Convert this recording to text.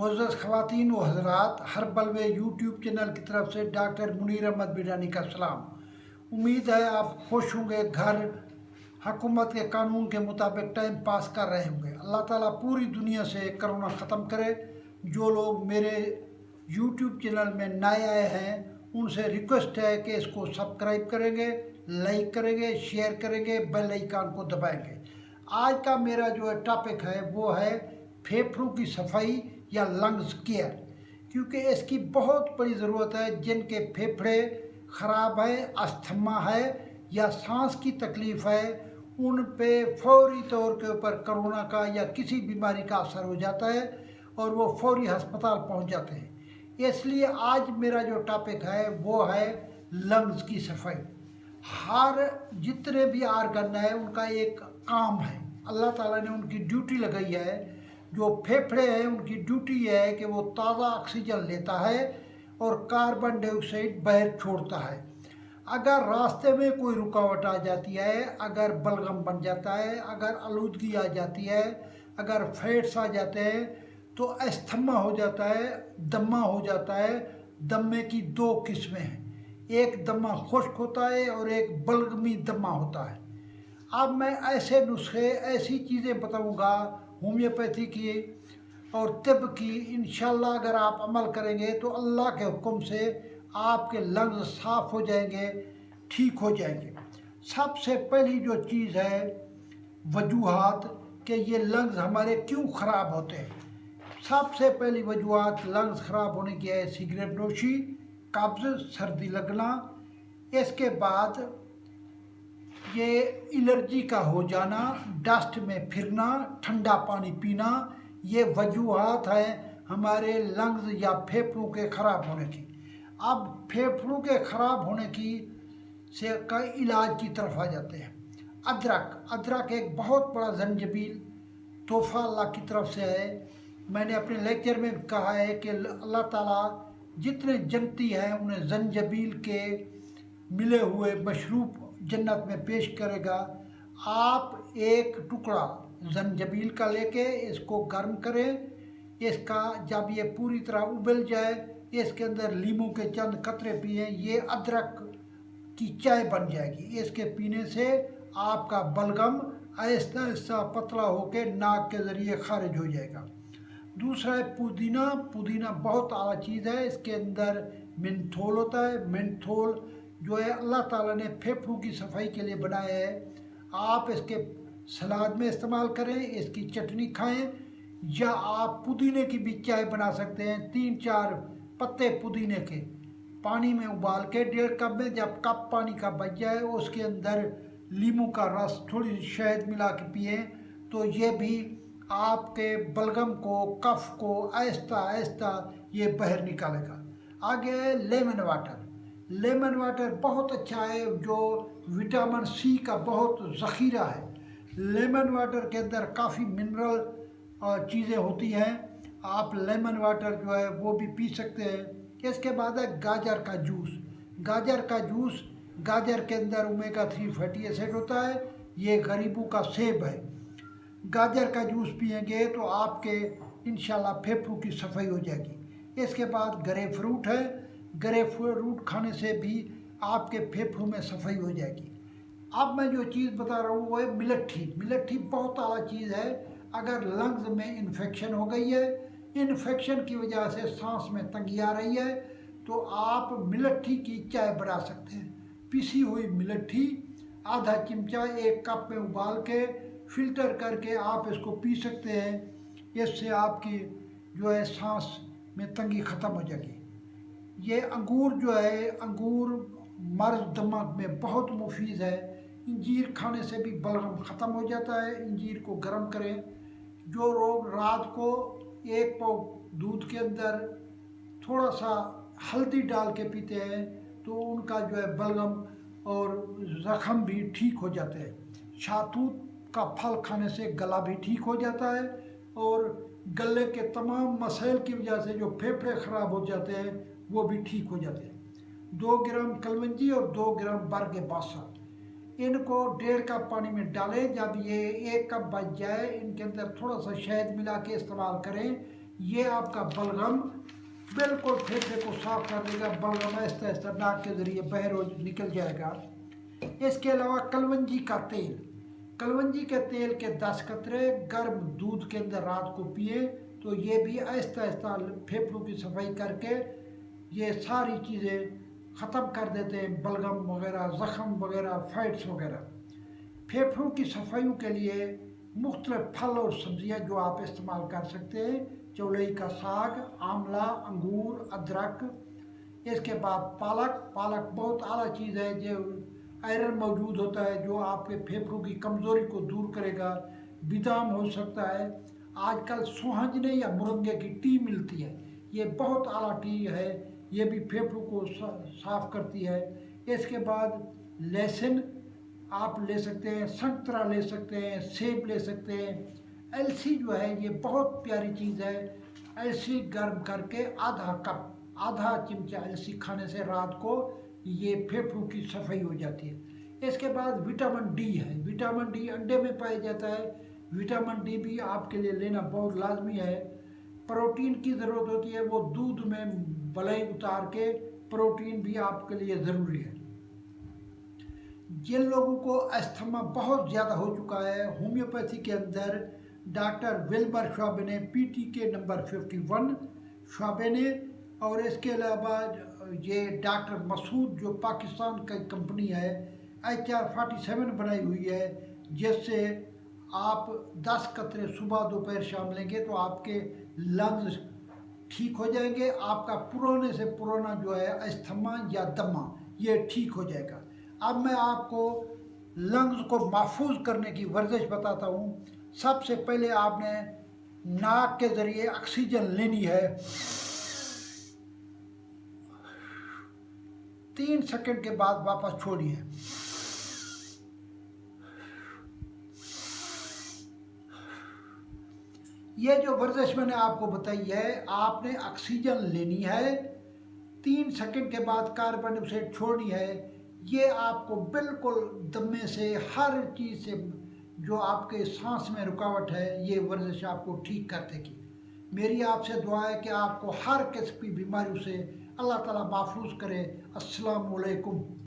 मुअज़्ज़ज़ ख़वातीन व हज़रात, हर बलवे YouTube channel की तरफ से डॉक्टर मुनीर अहमद बिडानी का सलाम। उम्मीद है आप खुश होंगे, घर हुकूमत के कानून के मुताबिक टाइम पास कर रहे होंगे। अल्लाह ताला पूरी दुनिया से कोरोना ख़त्म करे। जो लोग मेरे यूट्यूब चैनल में नए आए हैं उनसे रिक्वेस्ट है कि इसको सब्सक्राइब करेंगे, लाइक करेंगे, शेयर करेंगे, बेल आइकन को दबाएंगे। आज का मेरा जो टॉपिक है वो है फेफड़ों की सफाई या लंग्स केयर, क्योंकि इसकी बहुत बड़ी ज़रूरत है। जिनके फेफड़े ख़राब है, अस्थमा है या सांस की तकलीफ़ है, उन पे फौरी तौर के ऊपर कोरोना का या किसी बीमारी का असर हो जाता है और वो फौरी अस्पताल पहुंच जाते हैं। इसलिए आज मेरा जो टॉपिक है वो है लंग्स की सफाई। हर जितने भी आर्गन है उनका एक काम है, अल्लाह ताला ने उनकी ड्यूटी लगाई है। जो फेफड़े हैं उनकी ड्यूटी है कि वो ताज़ा ऑक्सीजन लेता है और कार्बन डाइऑक्साइड बाहर छोड़ता है। अगर रास्ते में कोई रुकावट आ जाती है, अगर बलगम बन जाता है, अगर आलूदगी आ जाती है, अगर फैट्स आ जाते हैं तो अस्थमा हो जाता है, दमा हो जाता है। दमे की दो किस्में हैं, एक दमा खुश्क होता है और एक बलगमी दमा होता है। अब मैं ऐसे नुस्खे, ऐसी चीज़ें बताऊंगा होम्योपैथी की और तिब की। इंशाल्लाह अगर आप अमल करेंगे तो अल्लाह के हुक्म से आपके लंग्स साफ़ हो जाएंगे, ठीक हो जाएंगे। सबसे पहली जो चीज़ है वजूहात कि ये लंग्स हमारे क्यों ख़राब होते हैं। सबसे पहली वजूहात लंग्स ख़राब होने की है सिगरेट नोशी, कब्ज़, सर्दी लगना। इसके बाद ये एलर्जी का हो जाना, डस्ट में फिरना, ठंडा पानी पीना, ये वजूहात हैं हमारे लंग्स या फेफड़ों के ख़राब होने की। अब फेफड़ों के ख़राब होने की से कई इलाज की तरफ आ जाते हैं। अदरक एक बहुत बड़ा जंजबील तोहफ़ा अल्लाह की तरफ से है। मैंने अपने लेक्चर में कहा है कि अल्लाह ताला जितने जन्नती हैं उन्हें जंजबील के मिले हुए मशरूब जन्नत में पेश करेगा। आप एक टुकड़ा जंजबील का लेके इसको गर्म करें। इसका जब ये पूरी तरह उबल जाए, इसके अंदर नींबू के चंद कतरे पिए, ये अदरक की चाय बन जाएगी। इसके पीने से आपका बलगम आहिस्ता आहिस्ता पतला होकर नाक के ज़रिए खारिज हो जाएगा। दूसरा है पुदीना। पुदीना बहुत आला चीज़ है, इसके अंदर मेंथोल होता है। मेंथोल जो है अल्लाह ताला ने फेफड़ों की सफाई के लिए बनाया है। आप इसके सलाद में इस्तेमाल करें, इसकी चटनी खाएं, या आप पुदीने की भी चाय बना सकते हैं। 3-4 पत्ते पुदीने के पानी में उबाल के 1.5 कप में, जब कप पानी का बच जाए उसके अंदर नींबू का रस, थोड़ी सी शहद मिला के पिए तो ये भी आपके बलगम को, कफ को आहिस्ता आहिस्ता ये बाहर निकालेगा। आगे लेमन वाटर। लेमन वाटर बहुत अच्छा है, जो विटामिन सी का बहुत ज़ख़ीरा है। लेमन वाटर के अंदर काफ़ी मिनरल चीज़ें होती हैं। आप लेमन वाटर जो है वो भी पी सकते हैं। इसके बाद है गाजर का जूस। गाजर का जूस, गाजर के अंदर ओमेगा 3 फैटी एसिड होता है। ये गरीबों का सेब है। गाजर का जूस पिएंगे तो आपके इंशाल्लाह फेफड़ों की सफाई हो जाएगी। इसके बाद ग्रेप फ्रूट है। ग्रेप फ्रूट खाने से भी आपके फेफड़ों में सफाई हो जाएगी। अब मैं जो चीज़ बता रहा हूँ वो है मिलट्ठी। मिलट्ठी बहुत आला चीज़ है। अगर लंग्स में इन्फेक्शन हो गई है, इन्फेक्शन की वजह से सांस में तंगी आ रही है, तो आप मिलट्ठी की चाय बना सकते हैं। पिसी हुई मिलट्ठी आधा चिमचा 1 कप में उबाल के फिल्टर करके आप इसको पी सकते हैं। इससे आपकी जो है सांस में तंगी ख़त्म हो जाएगी। ये अंगूर जो है, अंगूर मर्ज दिमाग में बहुत मुफीद है। इंजीर खाने से भी बलगम ख़त्म हो जाता है। इंजीर को गर्म करें। जो लोग रात को 1 पाव दूध के अंदर थोड़ा सा हल्दी डाल के पीते हैं तो उनका जो है बलगम और ज़ख़म भी ठीक हो जाते हैं। शाहतूत का फल खाने से गला भी ठीक हो जाता है और गले के तमाम मसाइल की वजह से जो फेफड़े ख़राब हो जाते हैं वो भी ठीक हो जाते हैं। 2 ग्राम कलवंजी और 2 ग्राम बरगे बासा, इनको 1.5 कप पानी में डालें। जब ये 1 कप बच जाए, इनके अंदर थोड़ा सा शहद मिला के इस्तेमाल करें। ये आपका बलगम बिल्कुल फेफड़े को साफ कर देगा। बलगम आहिस्ता आहिस्ता नाक के ज़रिए बाहर निकल जाएगा। इसके अलावा कलवंजी का तेल, कलवंजी के तेल के 10 कतरे गर्म दूध के अंदर रात को पिए तो ये भी आहिस्ता आहिस्ता फेफड़ों की सफाई करके ये सारी चीज़ें ख़त्म कर देते हैं, बलगम वगैरह, ज़ख़म वगैरह, फाइट्स वगैरह। फेफड़ों की सफाइयों के लिए मुख्तलिफ फल और सब्जियां जो आप इस्तेमाल कर सकते हैं, चौलाई का साग, आंवला, अंगूर, अदरक। इसके बाद पालक, पालक बहुत आला चीज़ है जो आयरन मौजूद होता है जो आपके फेफड़ों की कमज़ोरी को दूर करेगा। बादाम हो सकता है, आजकल सुहांजने या मुरंगे की टी मिलती है, ये बहुत आला टी है, ये भी फेफड़ों को साफ करती है। इसके बाद लहसुन आप ले सकते हैं, संतरा ले सकते हैं, सेब ले सकते हैं। अलसी जो है ये बहुत प्यारी चीज़ है, अलसी गर्म करके आधा कप, आधा चमचा अलसी खाने से रात को ये फेफड़ों की सफाई हो जाती है। इसके बाद विटामिन डी है, विटामिन डी अंडे में पाया जाता है, विटामिन डी भी आपके लिए लेना बहुत लाजमी है। प्रोटीन की ज़रूरत होती है, वो दूध में मलाई उतार के प्रोटीन भी आपके लिए ज़रूरी है। जिन लोगों को अस्थमा बहुत ज़्यादा हो चुका है, होम्योपैथी के अंदर डॉक्टर विल्बर श्वाबे ने PTK नंबर 51 श्वाबे ने, और इसके अलावा ये डॉक्टर मसूद जो पाकिस्तान की कंपनी है HR 47 बनाई हुई है, जिससे आप 10 कतरे सुबह दोपहर शाम लेंगे तो आपके लंग्स ठीक हो जाएंगे। आपका पुराने से पुराना जो है अस्थमा या दमा ये ठीक हो जाएगा। अब मैं आपको लंग्स को महफूज करने की वर्जिश बताता हूँ। सबसे पहले आपने नाक के ज़रिए ऑक्सीजन लेनी है, 3 सेकंड के बाद वापस छोड़िए। ये जो वर्जिश मैंने आपको बताई है, आपने ऑक्सीजन लेनी है, 3 सेकंड के बाद कार्बन डाइऑक्साइड छोड़नी है। ये आपको बिल्कुल दमे से, हर चीज़ से, जो आपके सांस में रुकावट है, ये वर्जिश आपको ठीक कर देगी। मेरी आपसे दुआ है कि आपको हर किस्म की बीमारियों से अल्लाह ताला महफूज करे। अस्सलाम वालेकुम।